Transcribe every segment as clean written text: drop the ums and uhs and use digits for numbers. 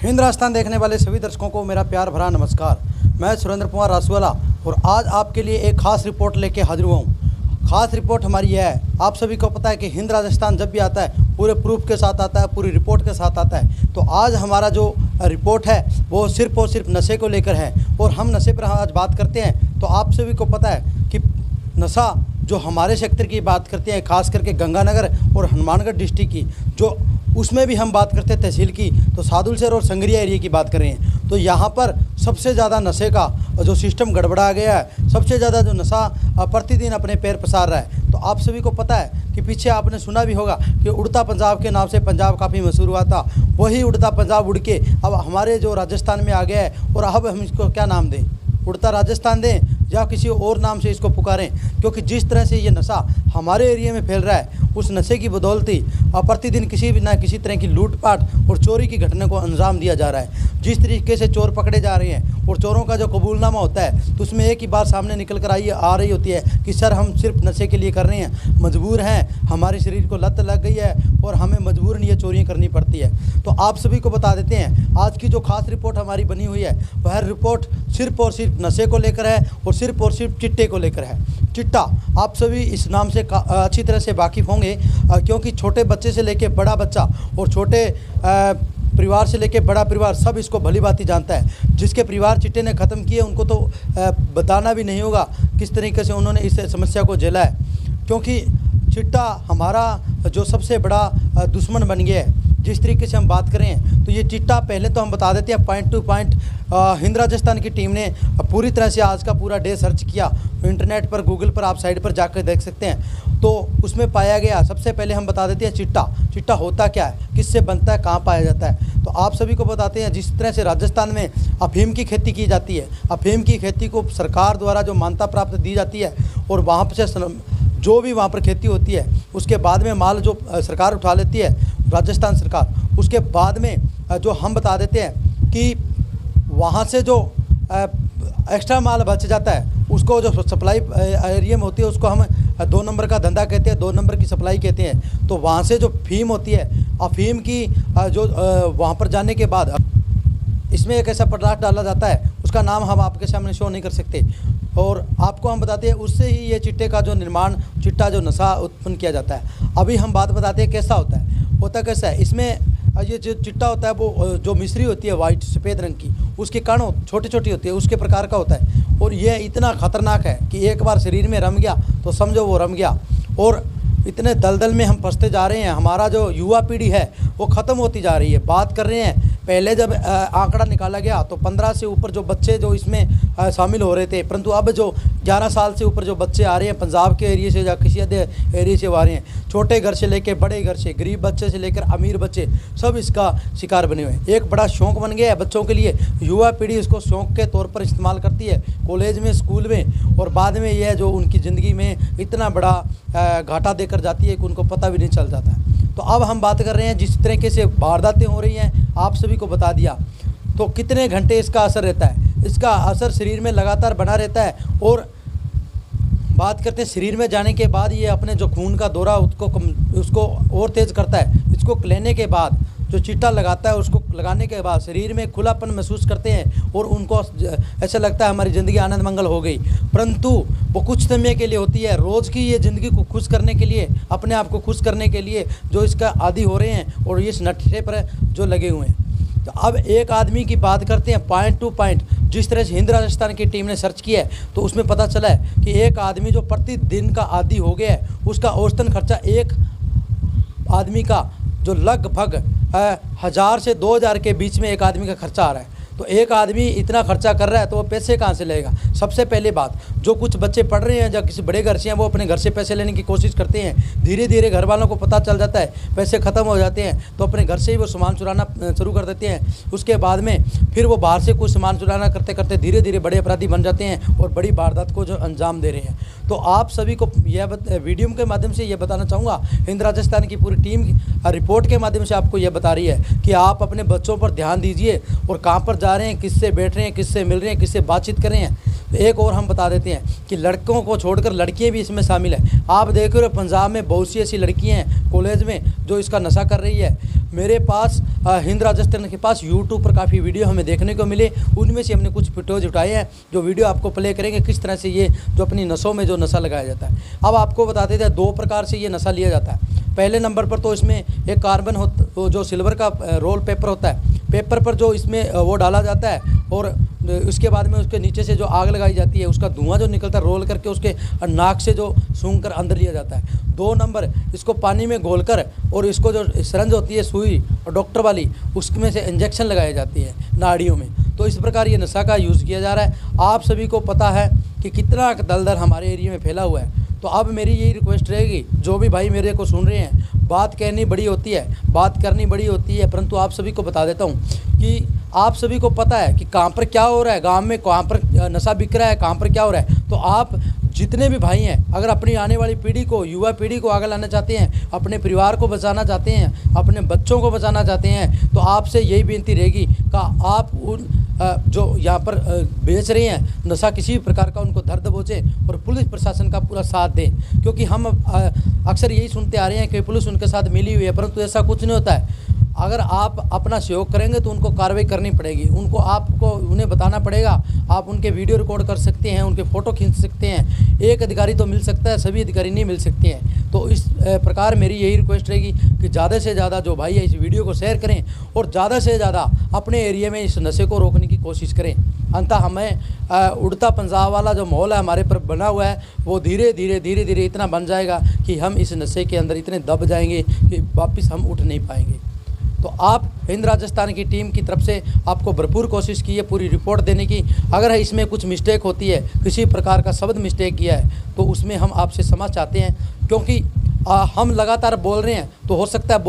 हिंद राजस्थान देखने वाले सभी दर्शकों को मेरा प्यार भरा नमस्कार। मैं सुरेंद्र कुमार रासूवाला और आज आपके लिए एक खास रिपोर्ट लेके हाजिर हुआ हूँ। खास रिपोर्ट हमारी यह है, आप सभी को पता है कि हिंद राजस्थान जब भी आता है पूरे प्रूफ के साथ आता है, पूरी रिपोर्ट के साथ आता है। तो आज हमारा जो रिपोर्ट है वो सिर्फ और सिर्फ नशे को लेकर है और हम नशे पर आज बात करते हैं। तो आप सभी को पता है कि नशा जो हमारे सेक्टर की बात करते हैं, खास करके गंगानगर और हनुमानगढ़ डिस्ट्रिक्ट की, जो उसमें भी हम बात करते हैं तहसील की, तो सादुलसर और संगरिया एरिया की बात कर रहे हैं। तो यहाँ पर सबसे ज़्यादा नशे का जो सिस्टम गड़बड़ा गया है, सबसे ज़्यादा जो नशा प्रतिदिन अपने पैर पसार रहा है। तो आप सभी को पता है कि पीछे आपने सुना भी होगा कि उड़ता पंजाब के नाम से पंजाब काफ़ी मशहूर हुआ था। वही उड़ता पंजाब उड़ के अब हमारे जो राजस्थान में आ गया है और अब हम इसको क्या नाम दें, उड़ता राजस्थान दें या किसी और नाम से इसको पुकारें, क्योंकि जिस तरह से ये नशा हमारे एरिया में फैल रहा है, उस नशे की बदौलत ही प्रतिदिन किसी भी ना किसी तरह की लूटपाट और चोरी की घटना को अंजाम दिया जा रहा है। जिस तरीके से चोर पकड़े जा रहे हैं और चोरों का जो कबूलनामा होता है तो उसमें एक ही बात सामने निकल कर आ रही होती है कि सर हम सिर्फ नशे के लिए कर रहे हैं, मजबूर हैं, हमारे शरीर को लत लग गई है और हमें मजबूरन ये चोरियाँ करनी पड़ती है। तो आप सभी को बता देते हैं, आज की जो खास रिपोर्ट हमारी बनी हुई है वह रिपोर्ट सिर्फ और सिर्फ नशे को लेकर है और सिर्फ चिट्टे को लेकर है। चिट्टा, आप सभी इस नाम से अच्छी तरह से वाकिफ़ होंगे, क्योंकि छोटे बच्चे से लेकर बड़ा बच्चा और छोटे परिवार से लेकर बड़ा परिवार सब इसको भली भांति जानता है। जिसके परिवार चिट्टे ने ख़त्म किए उनको तो बताना भी नहीं होगा किस तरीके से उन्होंने इस समस्या को झेला है, क्योंकि चिट्टा हमारा जो सबसे बड़ा दुश्मन बन गया है। जिस तरीके से हम बात करें तो ये चिट्टा, पहले तो हम बता देते हैं point two point, Hind Rajasthan की टीम ने पूरी तरह से आज का पूरा डे सर्च किया इंटरनेट पर, गूगल पर, आप साइट पर जाकर देख सकते हैं। तो उसमें पाया गया, सबसे पहले हम बता देते हैं चिट्टा होता क्या है, किससे बनता है, कहाँ पाया जाता है। तो आप सभी को बताते हैं, जिस तरह से राजस्थान में अफीम की खेती की जाती है, अफीम की खेती को सरकार द्वारा जो मान्यता प्राप्त दी जाती है और वहाँ से जो भी वहाँ पर खेती होती है उसके बाद में माल जो सरकार उठा लेती है, राजस्थान सरकार, उसके बाद में जो हम बता देते हैं कि वहाँ से जो एक्स्ट्रा माल बच जाता है उसको जो सप्लाई एरिया में होती है उसको हम 2 नंबर का धंधा कहते हैं, 2 नंबर की सप्लाई कहते हैं। तो वहाँ से जो फीम होती है, अफीम की जो वहाँ पर जाने के बाद इसमें एक ऐसा पदार्थ डाला जाता है, उसका नाम हम आपके सामने शो नहीं कर सकते और आपको हम बताते हैं, उससे ही ये चिट्टे का जो निर्माण, चिट्टा जो नशा उत्पन्न किया जाता है। अभी हम बात बताते हैं कैसा होता कैसा है। इसमें ये जो चिट्टा होता है वो जो मिश्री होती है वाइट सफ़ेद रंग की, उसके कण छोटी छोटी होती है, उसके प्रकार का होता है और यह इतना ख़तरनाक है कि एक बार शरीर में रम गया तो समझो वो रम गया और इतने दलदल में हम फंसते जा रहे हैं। हमारा जो युवा पीढ़ी है वो ख़त्म होती जा रही है। बात कर रहे हैं, पहले जब आंकड़ा निकाला गया तो 15 से ऊपर जो बच्चे जो इसमें शामिल हो रहे थे, परंतु अब जो 11 साल से ऊपर जो बच्चे आ रहे हैं पंजाब के एरिया से या किसी अदर एरिया से आ रहे हैं, छोटे घर से लेकर बड़े घर से, गरीब बच्चे से लेकर अमीर बच्चे, सब इसका शिकार बने हुए हैं। एक बड़ा शौक़ बन गया है बच्चों के लिए, युवा पीढ़ी इसको शौक़ के तौर पर इस्तेमाल करती है कॉलेज में, स्कूल में, और बाद में यह जो उनकी ज़िंदगी में इतना बड़ा घाटा देकर जाती है कि उनको पता भी नहीं चल जाता है। तो अब हम बात कर रहे हैं, जिस तरीके से वारदातें हो रही हैं आप सभी को बता दिया, तो कितने घंटे इसका असर रहता है। इसका असर शरीर में लगातार बना रहता है और बात करते हैं शरीर में जाने के बाद ये अपने जो खून का दौरा उसको और तेज़ करता है। इसको लेने के बाद जो चिट्टा लगाता है, उसको लगाने के बाद शरीर में खुलापन महसूस करते हैं और उनको ऐसा लगता है हमारी ज़िंदगी आनंद मंगल हो गई, परंतु वो कुछ समय के लिए होती है। रोज़ की ये ज़िंदगी को खुश करने के लिए, अपने आप को खुश करने के लिए जो इसका आदी हो रहे हैं और इस नशे पर जो लगे हुए हैं। तो अब एक आदमी की बात करते हैं पॉइंट टू पॉइंट। जिस तरह से हिंद राजस्थान की टीम ने सर्च किया है तो उसमें पता चला है कि एक आदमी जो प्रतिदिन का आदी हो गया है, उसका औसतन खर्चा एक आदमी का जो लगभग 1000 से 2000 के बीच में एक आदमी का खर्चा आ रहा है। तो एक आदमी इतना खर्चा कर रहा है तो वो पैसे कहाँ से लेगा। सबसे पहली बात, जो कुछ बच्चे पढ़ रहे हैं या किसी बड़े घर से हैं, वो अपने घर से पैसे लेने की कोशिश करते हैं। धीरे धीरे घर वालों को पता चल जाता है, पैसे ख़त्म हो जाते हैं, तो अपने घर से ही वो सामान चुराना शुरू कर देते हैं। उसके बाद में फिर वो बाहर से कुछ सामान चुराना करते करते धीरे धीरे बड़े अपराधी बन जाते हैं और बड़ी वारदात को जो अंजाम दे रहे हैं। तो आप सभी को यह वीडियो के माध्यम से ये बताना चाहूँगा, हिंद राजस्थान की पूरी टीम रिपोर्ट के माध्यम से आपको यह बता रही है कि आप अपने बच्चों पर ध्यान दीजिए और कहाँ पर जा रहे हैं, किससे बैठ रहे हैं, किससे मिल रहे हैं, किससे बातचीत कर रहे हैं। तो एक और हम बता देते हैं कि लड़कों को छोड़कर लड़कियां भी इसमें शामिल हैं। आप देख रहे हो पंजाब में बहुत सी ऐसी लड़कियां हैं कॉलेज में जो इसका नशा कर रही है। मेरे पास हिंद राजस्थान के पास यूट्यूब पर काफ़ी वीडियो हमें देखने को मिले, उनमें से हमने कुछ फोटोज उठाए हैं जो वीडियो आपको प्ले करेंगे किस तरह से ये जो अपनी नसों में जो नशा लगाया जाता है। अब आपको बता देते हैं 2 प्रकार से ये नशा लिया जाता है। पहले नंबर पर तो इसमें एक कार्बन जो सिल्वर का रोल पेपर होता है, पेपर पर जो इसमें वो डाला जाता है और उसके बाद में उसके नीचे से जो आग लगाई जाती है, उसका धुआं जो निकलता है रोल करके उसके नाक से जो सूंघ कर अंदर लिया जाता है। 2 नंबर इसको पानी में घोलकर और इसको जो सिरंज होती है सुई और डॉक्टर वाली, उसमें से इंजेक्शन लगाई जाती है नाड़ियों में। तो इस प्रकार ये नशा का यूज़ किया जा रहा है। आप सभी को पता है कि कितना दलदल हमारे एरिया में फैला हुआ है। तो अब मेरी यही रिक्वेस्ट रहेगी, जो भी भाई मेरे को सुन रहे हैं, बात कहनी बड़ी होती है, बात करनी बड़ी होती है, परंतु आप सभी को बता देता हूँ कि आप सभी को पता है कि कहाँ पर क्या हो रहा है, गांव में कहाँ पर नशा बिक रहा है, कहाँ पर क्या हो रहा है। तो आप जितने भी भाई हैं, अगर अपनी आने वाली पीढ़ी को, युवा पीढ़ी को आगे लाना चाहते हैं, अपने परिवार को बचाना चाहते हैं, अपने बच्चों को बचाना चाहते हैं, तो आपसे यही बेनती रहेगी कि आप उन जो यहाँ पर बेच रहे हैं नशा, किसी भी प्रकार का उनको दर्द पहुँचे और पुलिस प्रशासन का पूरा साथ दें। क्योंकि हम अक्सर यही सुनते आ रहे हैं कि पुलिस उनके साथ मिली हुई है, परंतु ऐसा कुछ नहीं होता है। अगर आप अपना सहयोग करेंगे तो उनको कार्रवाई करनी पड़ेगी, आपको उन्हें बताना पड़ेगा। आप उनके वीडियो रिकॉर्ड कर सकते हैं, उनके फ़ोटो खींच सकते हैं। एक अधिकारी तो मिल सकता है, सभी अधिकारी नहीं मिल सकते हैं। तो इस प्रकार मेरी यही रिक्वेस्ट रहेगी कि ज़्यादा से ज़्यादा जो भाई है इस वीडियो को शेयर करें और ज़्यादा से ज़्यादा अपने एरिया में इस नशे को रोकने की कोशिश करें। अंततः हमें उड़ता पंजाब वाला जो माहौल है हमारे पर बना हुआ है, वो धीरे धीरे इतना बन जाएगा कि हम इस नशे के अंदर इतने दब जाएंगे कि वापस हम उठ नहीं पाएंगे। तो आप हिंद राजस्थान की टीम की तरफ से आपको भरपूर कोशिश की है पूरी रिपोर्ट देने की। अगर इसमें कुछ मिस्टेक होती है, किसी प्रकार का शब्द मिस्टेक किया है, तो उसमें हम आपसे क्षमा चाहते हैं। क्योंकि हम लगातार बोल रहे हैं, तो हो सकता है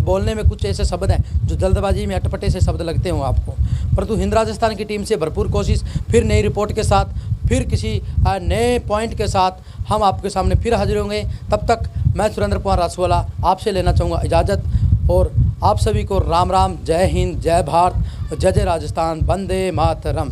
बोलने में कुछ ऐसे शब्द हैं जो जल्दबाजी में अटपटे से शब्द लगते हों आपको, परंतु हिंद राजस्थान की टीम से भरपूर कोशिश, फिर नई रिपोर्ट के साथ, फिर किसी नए पॉइंट के साथ हम आपके सामने फिर हाजिर होंगे। तब तक मैं सुरेंद्र कुमार रासूवाला आपसे लेना चाहूँगा इजाज़त, और आप सभी को राम राम, जय हिंद, जय भारत, जय जय राजस्थान, वंदे मातरम।